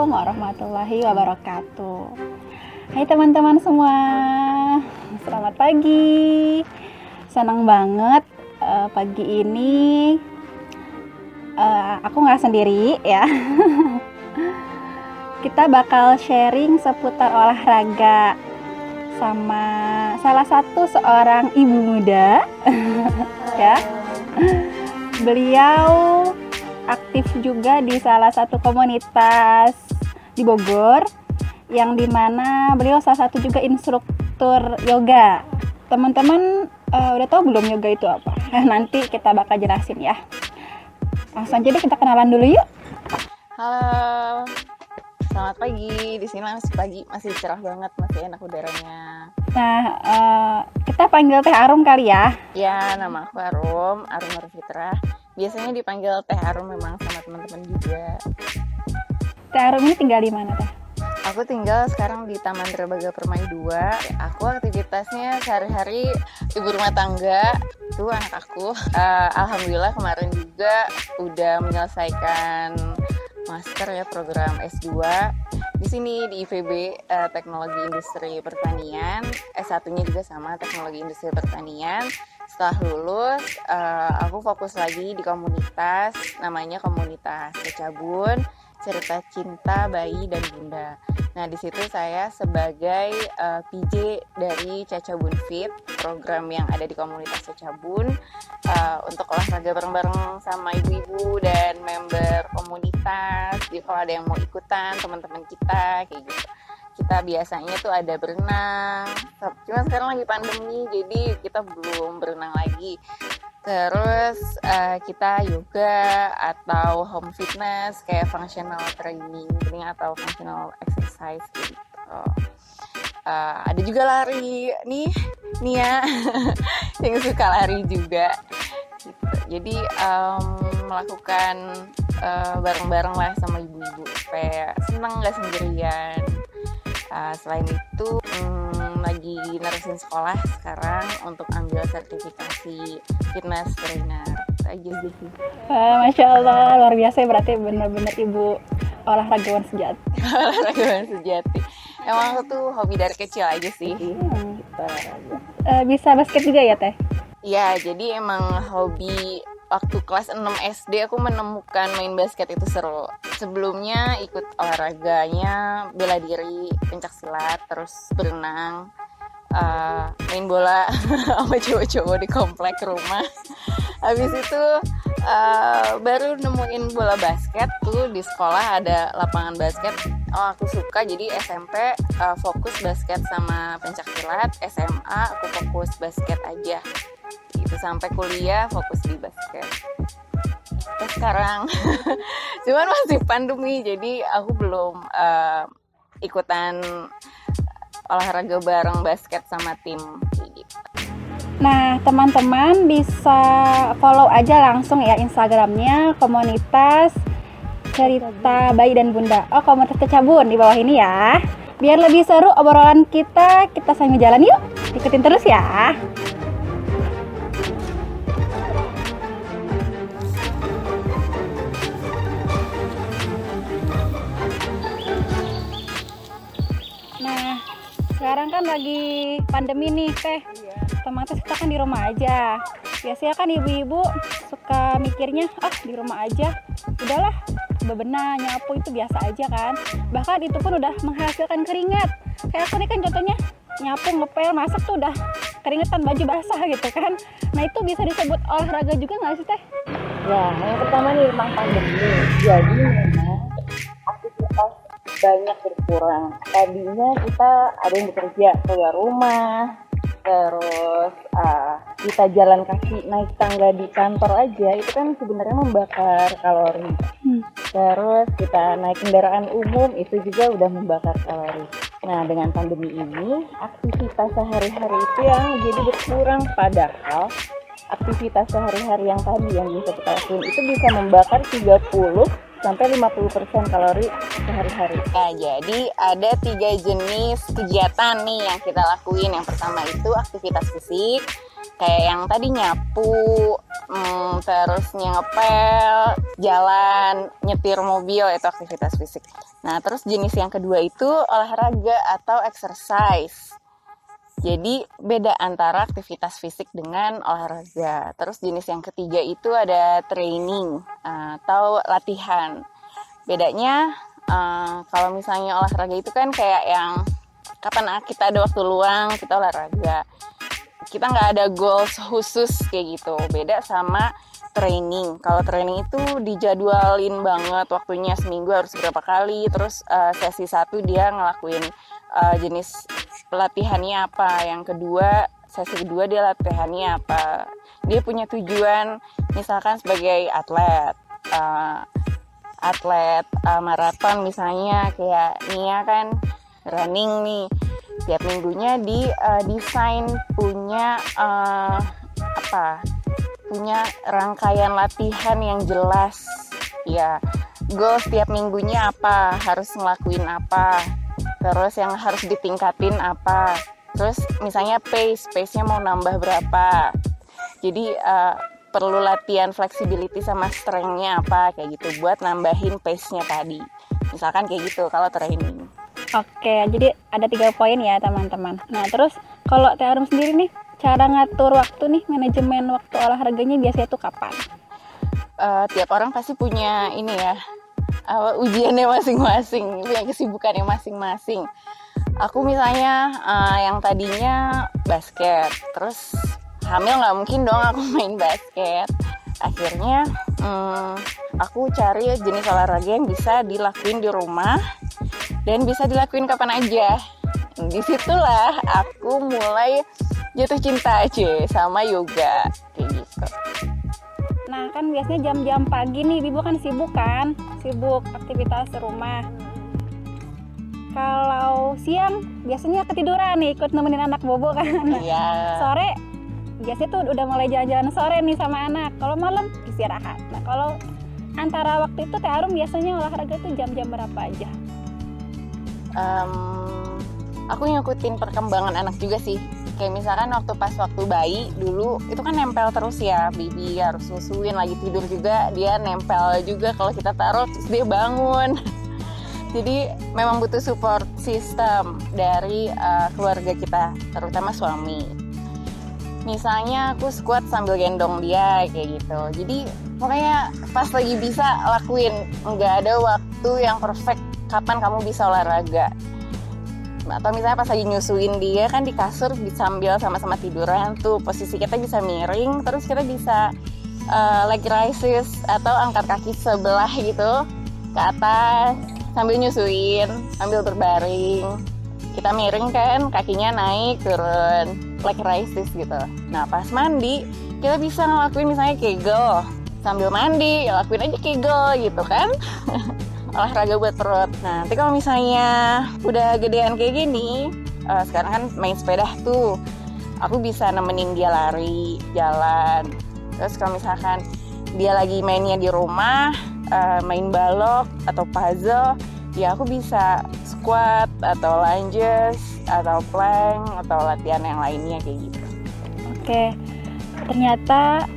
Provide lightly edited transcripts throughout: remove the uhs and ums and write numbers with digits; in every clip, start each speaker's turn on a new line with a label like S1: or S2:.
S1: Assalamualaikum warahmatullahi wabarakatuh. Hai teman-teman semua, selamat pagi. Senang banget pagi ini aku nggak sendiri ya. Kita bakal sharing seputar olahraga sama salah satu seorang ibu muda ya. Beliau aktif juga di salah satu komunitas di Bogor, yang dimana beliau salah satu juga instruktur yoga. Teman-teman udah tahu belum yoga itu apa? Nanti kita bakal jelasin ya. Langsung aja deh kita kenalan dulu yuk.
S2: Halo, selamat pagi. Di sini masih pagi, masih cerah banget, masih enak udaranya.
S1: Nah, kita panggil Teh Arum kali ya.
S2: Ya, nama aku Arum Arifitra. Biasanya dipanggil Teh Arum memang sama teman-teman juga.
S1: Teh Arum ini tinggal di mana Teh?
S2: Aku tinggal sekarang di Taman Drabaga Permai 2. Aku aktivitasnya sehari-hari ibu rumah tangga. Itu anak aku. Alhamdulillah kemarin juga udah menyelesaikan master ya, program S2 di sini di IPB, Teknologi Industri Pertanian. S1-nya juga sama, Teknologi Industri Pertanian. Setelah lulus, aku fokus lagi di komunitas, namanya Komunitas Cecabun, Cerita Cinta Bayi dan Bunda. Nah, di situ saya sebagai PJ dari Cecabun Fit, program yang ada di komunitas Cecabun, untuk olahraga bareng-bareng sama ibu-ibu dan member komunitas. Jadi kalau ada yang mau ikutan, teman-teman kita kayak gitu. Kita biasanya tuh ada berenang, cuma sekarang lagi pandemi jadi kita belum berenang lagi. Terus kita yoga atau home fitness kayak functional training atau functional exercise gitu. Ada juga lari nih ya yang suka lari juga gitu. Jadi melakukan bareng-bareng lah sama ibu-ibu supaya seneng gak sendirian. Selain itu lagi nerusin sekolah sekarang untuk ambil sertifikasi fitness trainer. Itu aja sih.
S1: Masya Allah, luar biasa ya, berarti benar-benar ibu olahragawan sejati.
S2: Olahragawan sejati. Emang aku tuh hobi dari kecil aja sih.
S1: Bisa basket juga ya Teh?
S2: Iya, jadi emang hobi. Waktu kelas 6 SD aku menemukan main basket itu seru. Sebelumnya ikut olahraganya bela diri, pencaksilat, terus berenang, main bola sama cowok-cowok di komplek rumah. Habis itu baru nemuin bola basket tuh di sekolah, ada lapangan basket. Oh, aku suka, jadi SMP fokus basket sama pencaksilat, SMA aku fokus basket aja. Itu sampai kuliah fokus di basket. Terus sekarang cuman masih pandemi, jadi aku belum ikutan olahraga bareng basket sama tim gitu.
S1: Nah, teman-teman bisa follow aja langsung ya Instagramnya Komunitas Cerita Bayi dan Bunda. Oh, Komunitas Cecabun di bawah ini ya. Biar lebih seru obrolan kita sambil jalan yuk. Ikutin terus ya. Nah, sekarang kan lagi pandemi nih Teh. Otomatis kita kan di rumah aja. Biasanya kan ibu-ibu suka mikirnya, di rumah aja, udahlah bebenah, nyapu itu biasa aja kan. Bahkan itu pun udah menghasilkan keringat. Kayak aku nih kan contohnya nyapu, ngepel, masak tuh udah keringetan, baju basah gitu kan. Nah, itu bisa disebut olahraga juga nggak sih Teh?
S2: Ya, yang pertama nih memang pandemi. Jadi memang aktivitas banyak berkurang. Tadinya kita ada yang bekerja keluar rumah, terus kita jalan kaki naik tangga di kantor aja, itu kan sebenarnya membakar kalori. Terus kita naik kendaraan umum, itu juga udah membakar kalori. Nah, dengan pandemi ini aktivitas sehari-hari itu yang jadi berkurang, padahal aktivitas sehari-hari yang tadi yang bisa kita lakuin itu bisa membakar 30 sampai 50% kalori sehari-hari. Nah, jadi ada 3 jenis kegiatan nih yang kita lakuin. Yang pertama itu aktivitas fisik, kayak yang tadi nyapu, terus ngepel, jalan, nyetir mobil, itu aktivitas fisik. Nah, terus jenis yang kedua itu olahraga atau exercise. Jadi beda antara aktivitas fisik dengan olahraga. Terus jenis yang ketiga itu ada training atau latihan. Bedanya kalau misalnya olahraga itu kan kayak yang kapan kita ada waktu luang kita olahraga. Kita nggak ada goals khusus kayak gitu. Beda sama training. Kalau training itu dijadwalin banget waktunya, seminggu harus berapa kali. Terus sesi 1 dia ngelakuin jenis pelatihannya apa, yang kedua sesi kedua dia latihannya apa, dia punya tujuan misalkan sebagai atlet maraton misalnya, kayak Nia kan running nih, tiap minggunya di desain punya punya rangkaian latihan yang jelas ya, goal setiap minggunya apa, harus ngelakuin apa, terus yang harus ditingkatin apa, terus misalnya pace-nya mau nambah berapa, jadi perlu latihan flexibility sama strength-nya apa, kayak gitu, buat nambahin pace-nya tadi, misalkan kayak gitu kalau training.
S1: Oke, jadi ada 3 poin ya teman-teman. Nah terus kalau Teh Arum sendiri nih, cara ngatur waktu nih, manajemen waktu olahraganya biasanya tuh kapan?
S2: Tiap orang pasti punya ini ya, ujiannya masing-masing, punya kesibukannya masing-masing. Aku misalnya yang tadinya basket, terus hamil nggak mungkin dong aku main basket. Akhirnya aku cari jenis olahraga yang bisa dilakuin di rumah dan bisa dilakuin kapan aja. Disitulah aku mulai jatuh cinta aja sama yoga kayak gitu.
S1: Nah kan biasanya jam-jam pagi nih Ibu kan sibuk aktivitas rumah. Kalau siang biasanya ketiduran nih, ikut nemenin anak bobo kan.
S2: Iya.
S1: Sore biasanya tuh udah mulai jalan-jalan sore nih sama anak. Kalau malam istirahat. Nah kalau antara waktu itu Teh Arum biasanya olahraga tuh jam-jam berapa aja?
S2: Aku ngikutin perkembangan anak juga sih. Kayak misalkan waktu bayi dulu itu kan nempel terus ya, baby harus nyusuin, lagi tidur juga dia nempel juga, kalau kita taruh terus dia bangun. Jadi memang butuh support system dari keluarga kita, terutama suami. Misalnya aku squat sambil gendong dia kayak gitu. Jadi pokoknya pas lagi bisa lakuin, nggak ada waktu yang perfect kapan kamu bisa olahraga. Atau misalnya pas lagi nyusuin dia kan di kasur sambil sama-sama tiduran tuh, posisi kita bisa miring, terus kita bisa leg raises atau angkat kaki sebelah gitu ke atas sambil nyusuin, sambil berbaring. Kita miring kan, kakinya naik turun, leg raises gitu. Nah pas mandi kita bisa ngelakuin misalnya kegel sambil mandi, lakuin aja kegel gitu kan. Olahraga buat perut. Nah, nanti kalau misalnya udah gedean kayak gini, sekarang kan main sepeda tuh, aku bisa nemenin dia lari, jalan. Terus kalau misalkan dia lagi mainnya di rumah, main balok atau puzzle, ya aku bisa squat atau lunges atau plank atau latihan yang lainnya kayak gitu. Oke,
S1: ternyata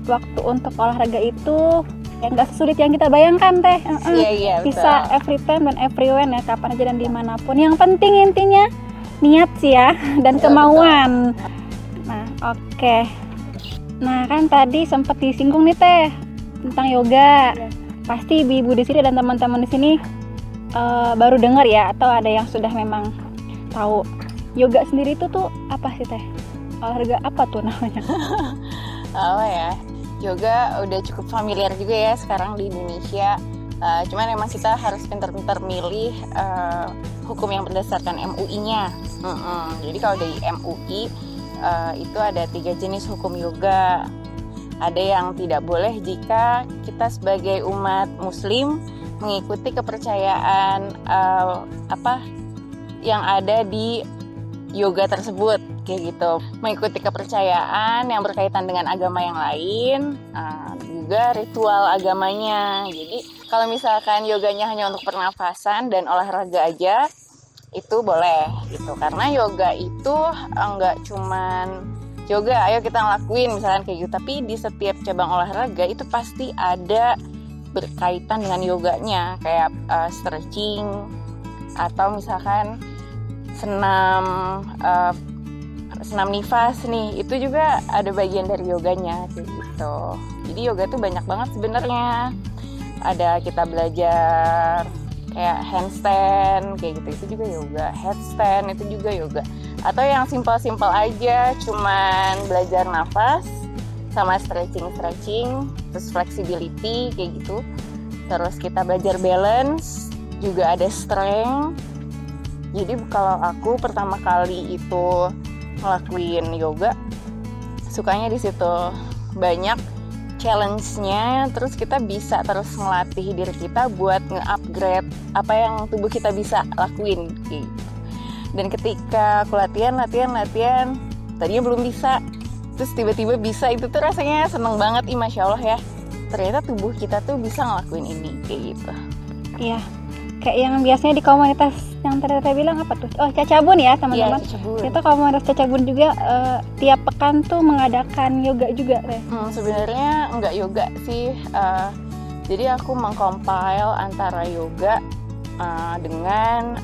S1: waktu untuk olahraga itu yang nggak sesulit yang kita bayangkan Teh.
S2: Iya,
S1: bisa
S2: betul.
S1: every time dan everywhere ya, kapan aja dan dimanapun. Yang penting intinya niat sih ya, dan kemauan. Nah oke. Nah kan tadi sempat disinggung nih Teh tentang yoga. Pasti ibu-ibu di sini dan teman-teman di sini baru dengar ya, atau ada yang sudah memang tahu. Yoga sendiri itu tuh apa sih Teh? Olahraga apa tuh namanya?
S2: Apa ya? Yoga udah cukup familiar juga ya sekarang di Indonesia. Cuman emang kita harus pintar-pintar milih hukum yang berdasarkan MUI-nya. Jadi kalau dari MUI itu ada 3 jenis hukum yoga. Ada yang tidak boleh jika kita sebagai umat Muslim mengikuti kepercayaan yang ada di yoga tersebut. Kayak gitu, mengikuti kepercayaan yang berkaitan dengan agama yang lain, juga ritual agamanya. Jadi kalau misalkan yoganya hanya untuk pernafasan dan olahraga aja, itu boleh gitu. Karena yoga itu enggak cuman yoga, ayo kita ngelakuin misalkan kayak gitu. Tapi di setiap cabang olahraga itu pasti ada berkaitan dengan yoganya, kayak stretching atau misalkan senam nifas nih, itu juga ada bagian dari yoganya kayak gitu. Jadi yoga tuh banyak banget sebenarnya. Ada kita belajar kayak handstand kayak gitu, itu juga yoga. Headstand itu juga yoga. Atau yang simpel-simpel aja, cuman belajar nafas sama stretching, terus flexibility kayak gitu. Terus kita belajar balance, juga ada strength. Jadi kalau aku pertama kali itu ngelakuin yoga, sukanya di situ, banyak challenge-nya, terus kita bisa terus ngelatih diri kita buat nge-upgrade apa yang tubuh kita bisa lakuin gitu. Dan ketika aku latihan, tadinya belum bisa, terus tiba-tiba bisa, itu tuh rasanya seneng banget, Masya Allah ya, ternyata tubuh kita tuh bisa ngelakuin ini kayak gitu.
S1: Iya, kayak yang biasanya di komunitas yang tadi bilang apa tuh? Oh, Cacabun ya teman-teman.
S2: Iya, Cacabun.
S1: Itu komunitas Cacabun juga tiap pekan tuh mengadakan yoga juga teh.
S2: Sebenarnya enggak yoga sih. Jadi aku mengcompile antara yoga dengan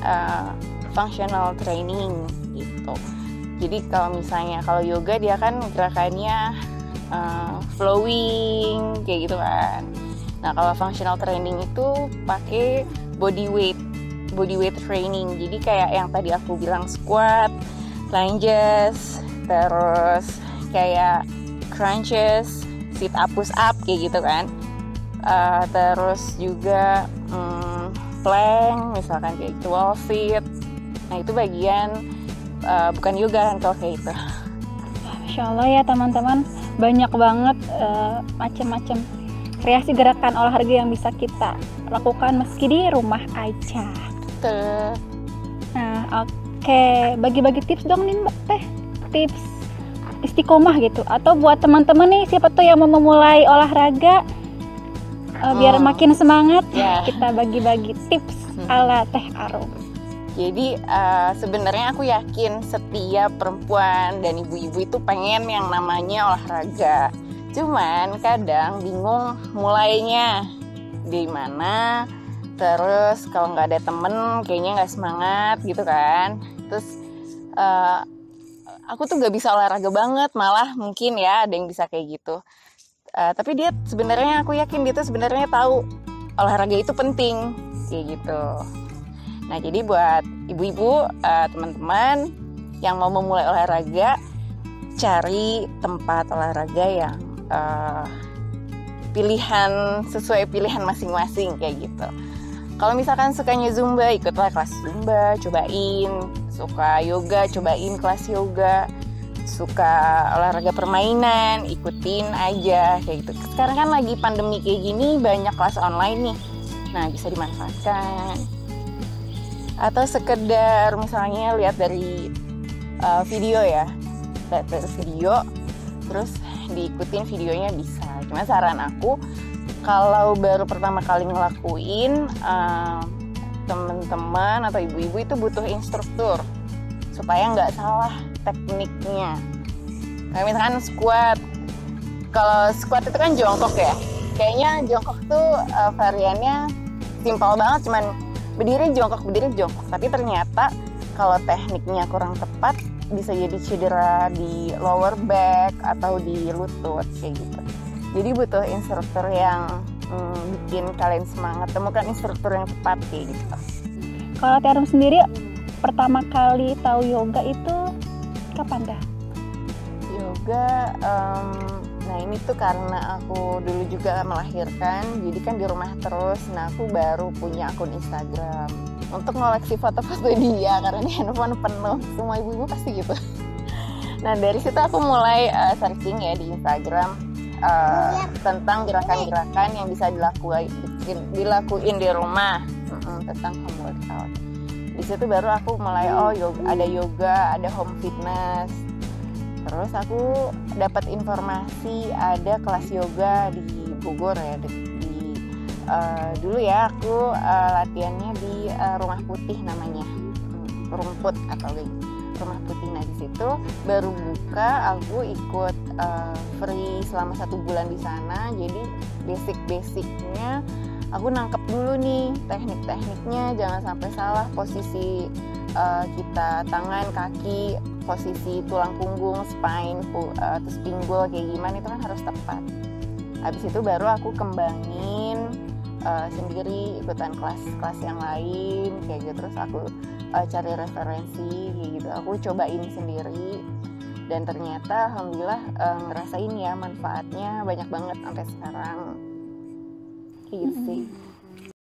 S2: functional training gitu. Jadi kalau yoga dia kan gerakannya flowing kayak gitu kan. Nah, kalau functional training itu pakai body weight training. Jadi kayak yang tadi aku bilang, squat, lunges, terus kayak crunches, sit up, push up kayak gitu kan. Terus juga plank misalkan kayak gitu, wall sit. Nah, itu bagian bukan yoga kan kalau kayak gitu.
S1: Masya Allah ya teman-teman, banyak banget macam-macam variasi gerakan olahraga yang bisa kita lakukan meski di rumah aja.
S2: Betul.
S1: Nah, oke, bagi-bagi tips dong nih Mbak Teh, tips istiqomah gitu, atau buat teman-teman nih siapa tuh yang mau memulai olahraga biar makin semangat, kita bagi-bagi tips ala Teh Arum.
S2: Jadi sebenarnya aku yakin setiap perempuan dan ibu-ibu itu pengen yang namanya olahraga. Cuman kadang bingung mulainya di mana. Terus kalau nggak ada temen kayaknya nggak semangat gitu kan. Terus aku tuh nggak bisa olahraga banget, malah mungkin ya ada yang bisa kayak gitu. Tapi dia sebenarnya, aku yakin dia tuh sebenarnya tahu olahraga itu penting kayak gitu. Nah, jadi buat ibu-ibu, teman-teman yang mau memulai olahraga, cari tempat olahraga yang sesuai pilihan masing-masing kayak gitu. Kalau misalkan sukanya Zumba, ikutlah kelas Zumba, cobain. Suka yoga, cobain kelas yoga. Suka olahraga permainan, ikutin aja kayak gitu. Sekarang kan lagi pandemi kayak gini, banyak kelas online nih. Nah, bisa dimanfaatkan. Atau sekedar misalnya lihat dari video ya, lihat dari video terus diikutin videonya bisa. Cuma saran aku, kalau baru pertama kali ngelakuin, teman-teman atau ibu-ibu itu butuh instruktur supaya nggak salah tekniknya. Kayak misalkan squat, kalau squat itu kan jongkok ya, kayaknya jongkok tuh variannya simpel banget, cuman berdiri jongkok, tapi ternyata kalau tekniknya kurang tepat bisa jadi cedera di lower back atau di lutut kayak gitu. Jadi butuh instruktur yang bikin kalian semangat, temukan instruktur yang tepat kayak gitu.
S1: Kalau Teh Arum sendiri pertama kali tahu yoga itu kapan dah?
S2: Yoga, nah ini tuh karena aku dulu juga melahirkan, jadi kan di rumah terus. Nah, aku baru punya akun Instagram untuk ngoleksi foto-foto dia, karena di handphone penuh, semua ibu-ibu pasti gitu. Nah, dari situ aku mulai searching ya di Instagram tentang gerakan-gerakan yang bisa dilakuin di rumah, tentang home workout. Di situ baru aku mulai ada yoga, ada home fitness. Terus aku dapat informasi ada kelas yoga di Bogor ya, dulu ya aku latihannya di Rumah Putih namanya, rumput atau Rumah Putih. Nah di situ baru buka, aku ikut free selama 1 bulan di sana. Jadi basicnya aku nangkep dulu nih teknik-tekniknya, jangan sampai salah posisi kita, tangan, kaki, posisi tulang punggung, spine, terus pinggul kayak gimana, itu kan harus tepat. Habis itu baru aku kembangin sendiri, ikutan kelas-kelas yang lain kayak gitu. Terus aku cari referensi kayak gitu, aku cobain sendiri, dan ternyata alhamdulillah ngerasain ya manfaatnya banyak banget sampai sekarang kayak gitu sih.